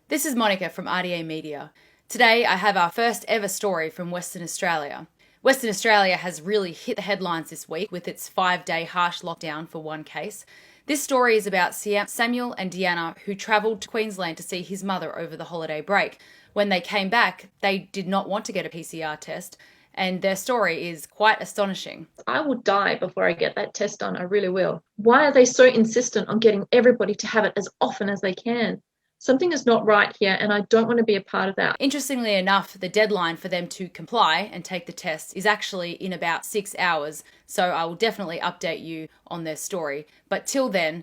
This is Monica from RDA Media. Today I have our first ever story from Western Australia. Western Australia has really hit the headlines this week with its 5-day harsh lockdown for one case. This story is about Samuel and Deanna, who travelled to Queensland to see his mother over the holiday break. When they came back, they did not want to get a PCR test, and their story is quite astonishing. I will die before I get that test done. I really will. Why are they so insistent on getting everybody to have it as often as they can? Something is not right here, and I don't want to be a part of that. Interestingly enough, the deadline for them to comply and take the test is actually in about 6 hours, so I will definitely update you on their story. But till then,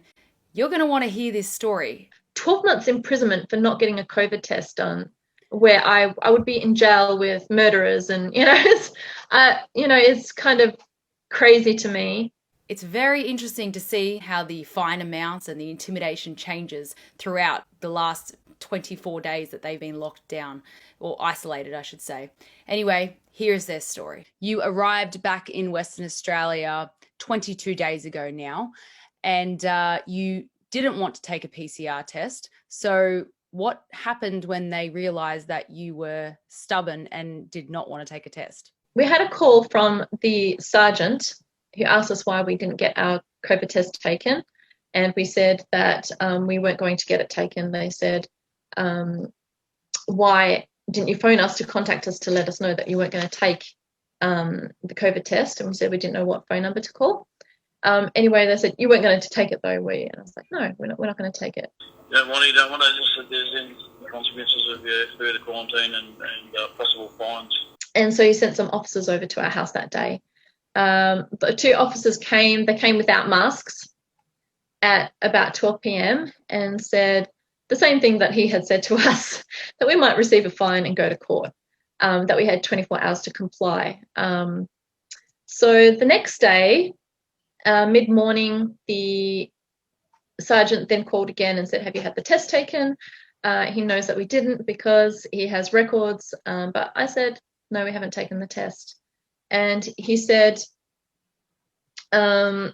you're going to want to hear this story. 12 months imprisonment for not getting a COVID test done, where I would be in jail with murderers, and it's kind of crazy to me. It's very interesting to see how the fine amounts and the intimidation changes throughout the last 24 days that they've been locked down, or isolated, I should say. Anyway, here's their story. You arrived back in Western Australia 22 days ago now, and you didn't want to take a PCR test. So what happened when they realized that you were stubborn and did not want to take a test? We had a call from the sergeant who asked us why we didn't get our COVID test taken. And we said that we weren't going to get it taken. They said, why didn't you phone us to contact us to let us know that you weren't going to take the COVID test? And we said we didn't know what phone number to call. Anyway, they said, you weren't going to take it though, were you? And I was like, no, we're not going to take it. You don't want to, just that there's any consequences of further quarantine and possible fines. And so he sent some officers over to our house that day. The two officers came without masks at about 12 p.m. and said the same thing that he had said to us, that we might receive a fine and go to court, that we had 24 hours to comply. So the next day, mid-morning, the sergeant then called again and said, have you had the test taken? He knows that we didn't because he has records, but I said, no, we haven't taken the test. And he said that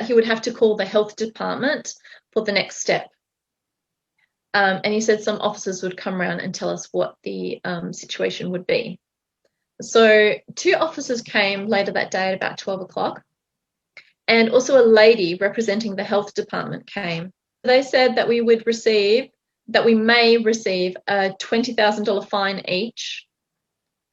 he would have to call the health department for the next step. And he said some officers would come around and tell us what the situation would be. So 2 officers came later that day at about 12 o'clock. And also a lady representing the health department came. They said that we may receive a $20,000 fine each,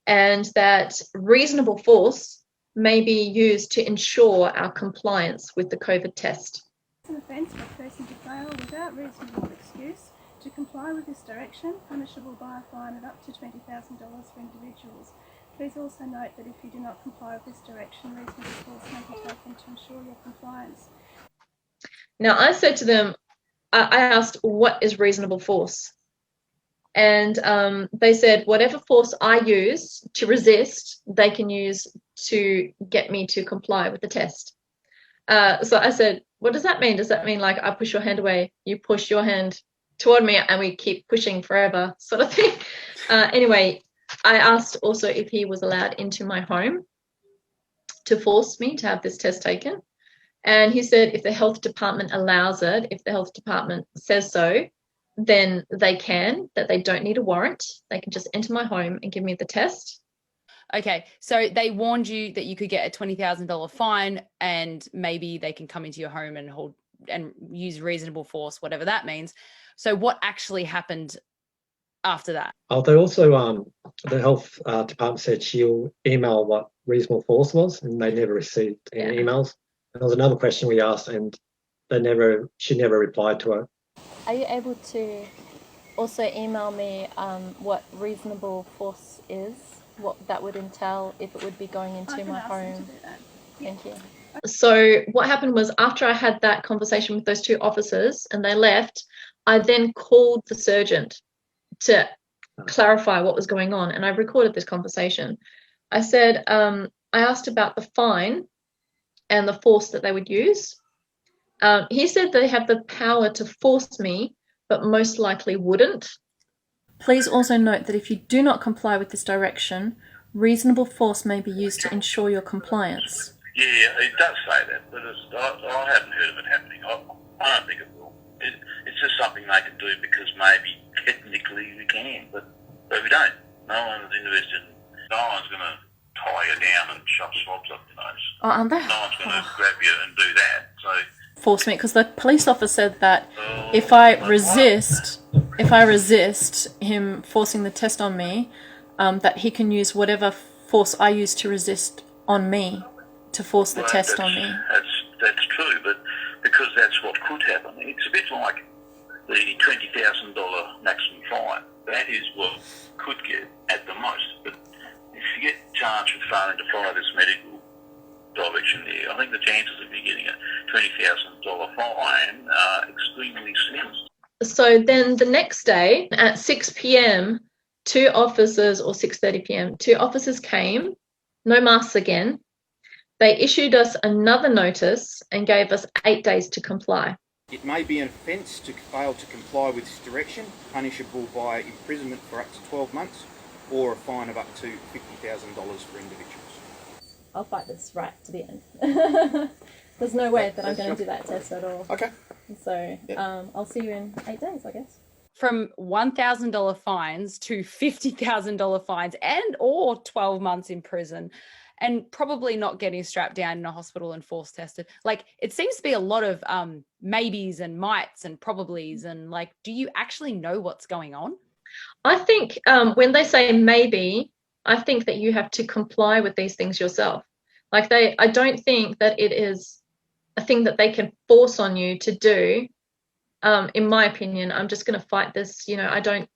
and that reasonable force may be used to ensure our compliance with the COVID test. It's an offence for a person to fail without reasonable excuse to comply with this direction, punishable by a fine of up to $20,000 for individuals. Please also note that if you do not comply with this direction, reasonable force may be taken to ensure your compliance. Now, I said to them, I asked, what is reasonable force? And they said, whatever force I use to resist, they can use to get me to comply with the test. So I said, what does that mean? Does that mean like I push your hand away, you push your hand toward me, and we keep pushing forever sort of thing? Anyway, I asked also if he was allowed into my home to force me to have this test taken. And he said if the health department allows it, if the health department says so, then they can, that they don't need a warrant. They can just enter my home and give me the test. Okay, so they warned you that you could get a $20,000 fine, and maybe they can come into your home and hold and use reasonable force, whatever that means. So what actually happened after that? They also, the health department said she'll email what reasonable force was, and they never received any emails. And there was another question we asked, and she never replied to it. Are you able to also email me what reasonable force is, what that would entail if it would be going into my home? Thank you. So what happened was, after I had that conversation with those 2 officers and they left, I then called the surgeon to clarify what was going on, and I recorded this conversation. I said, I asked about the fine and the force that they would use. He said they have the power to force me, but most likely wouldn't. Please also note that if you do not comply with this direction, reasonable force may be used to ensure your compliance. Yeah, it does say that, but I haven't heard of it happening. I don't think it will. It's just something they can do because maybe technically Oh, aren't they? No one's going to grab you and do that. So Force me, because the police officer said that oh, if I like resist him forcing the test on me, that he can use whatever force I use to resist on me to force the well, test on me. That's true, but because that's what could happen. It's a bit like the $20,000 maximum fine. That is what could get at the most. But if you get charged with failing to follow this medical direction there, I think the chances of you getting a $20,000 fine are extremely slim. So then the next day at 6 p.m, 2 officers, or 6:30 p.m, 2 officers came, no masks again. They issued us another notice and gave us 8 days to comply. It may be an offence to fail to comply with this direction, punishable by imprisonment for up to 12 months or a fine of up to $50,000 for individuals. I'll fight this right to the end. There's no way that I'm going to do that test at all. Okay. So I'll see you in 8 days, I guess. From $1,000 fines to $50,000 fines and or 12 months in prison, and probably not getting strapped down in a hospital and force tested. Like, it seems to be a lot of maybes and mights and probablys, and like, do you actually know what's going on? I think when they say maybe, I think that you have to comply with these things yourself. Like, I don't think that it is a thing that they can force on you to do. In my opinion, I'm just going to fight this. I don't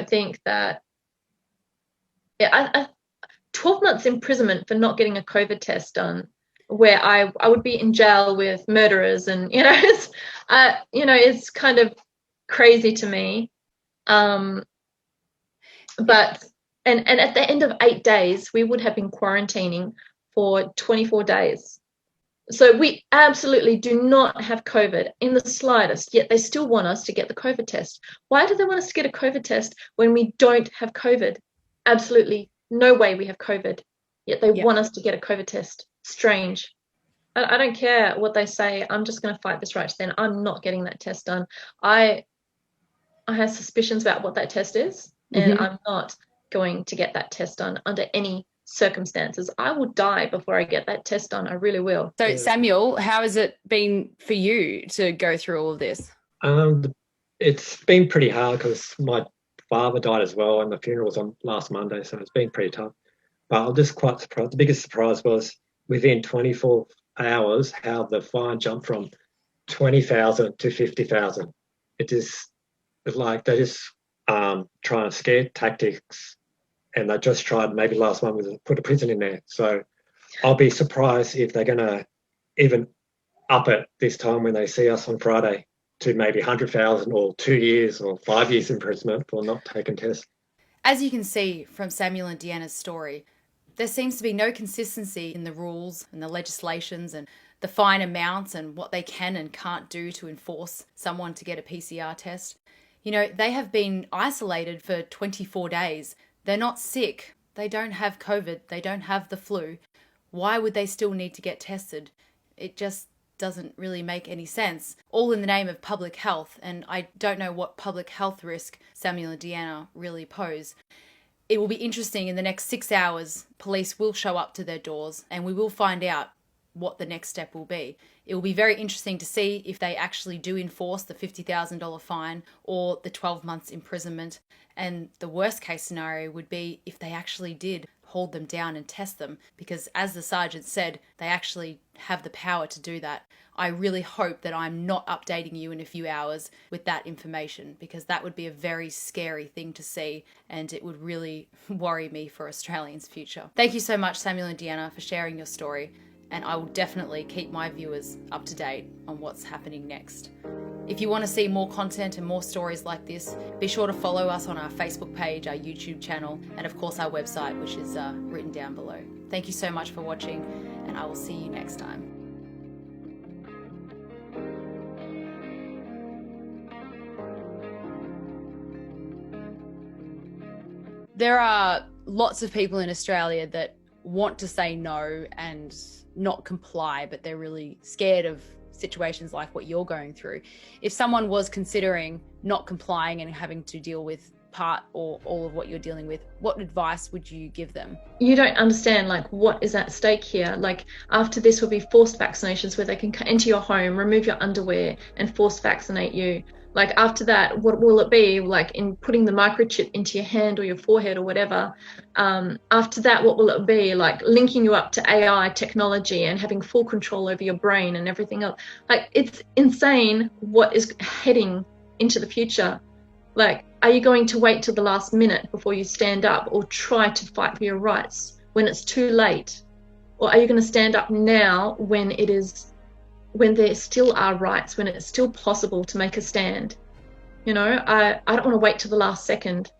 think that. Yeah, 12 months imprisonment for not getting a COVID test done, where I would be in jail with murderers, and it's kind of crazy to me. But and at the end of 8 days, we would have been quarantining for 24 days. So we absolutely do not have COVID in the slightest, yet they still want us to get the COVID test. Why do they want us to get a COVID test when we don't have COVID? Absolutely no way we have COVID, yet they want us to get a COVID test. Strange. I don't care what they say. I'm just going to fight this right to the end. I'm not getting that test done. I have suspicions about what that test is, and I'm not going to get that test done under any circumstances. I will die before I get that test done. I really will. So Samuel, how has it been for you to go through all of this? It's been pretty hard because my father died as well, and the funeral was on last Monday, so it's been pretty tough. But I'm just quite surprised. The biggest surprise was within 24 hours how the fine jumped from 20,000 to 50,000. It's like they just trying to scare tactics, and they just tried maybe last one was put a prison in there. So I'll be surprised if they're going to even up it this time when they see us on Friday to maybe 100,000 or 2 years or 5 years imprisonment for not taking tests. As you can see from Samuel and Deanna's story, there seems to be no consistency in the rules and the legislations and the fine amounts and what they can and can't do to enforce someone to get a PCR test. They have been isolated for 24 days. They're not sick. They don't have COVID. They don't have the flu. Why would they still need to get tested? It just doesn't really make any sense. All in the name of public health, and I don't know what public health risk Samuel and Deanna really pose. It will be interesting in the next 6 hours. Police will show up to their doors and we will find out what the next step will be. It will be very interesting to see if they actually do enforce the $50,000 fine or the 12 months imprisonment. And the worst case scenario would be if they actually did hold them down and test them, because as the sergeant said, they actually have the power to do that. I really hope that I'm not updating you in a few hours with that information, because that would be a very scary thing to see, and it would really worry me for Australians' future. Thank you so much, Samuel and Deanna, for sharing your story, and I will definitely keep my viewers up to date on what's happening next. If you want to see more content and more stories like this, be sure to follow us on our Facebook page, our YouTube channel, and of course our website, which is written down below. Thank you so much for watching, and I will see you next time. There are lots of people in Australia that want to say no and not comply, but they're really scared of situations like what you're going through. If someone was considering not complying and having to deal with part or all of what you're dealing with, what advice would you give them? You don't understand like what is at stake here. Like after this will be forced vaccinations where they can enter your home, remove your underwear and force vaccinate you. Like after that, what will it be like in putting the microchip into your hand or your forehead or whatever? After that, what will it be like linking you up to AI technology and having full control over your brain and everything else? Like it's insane what is heading into the future. Like, are you going to wait till the last minute before you stand up or try to fight for your rights when it's too late? Or are you going to stand up now when there still are rights, when it's still possible to make a stand? You know, I don't want to wait till the last second.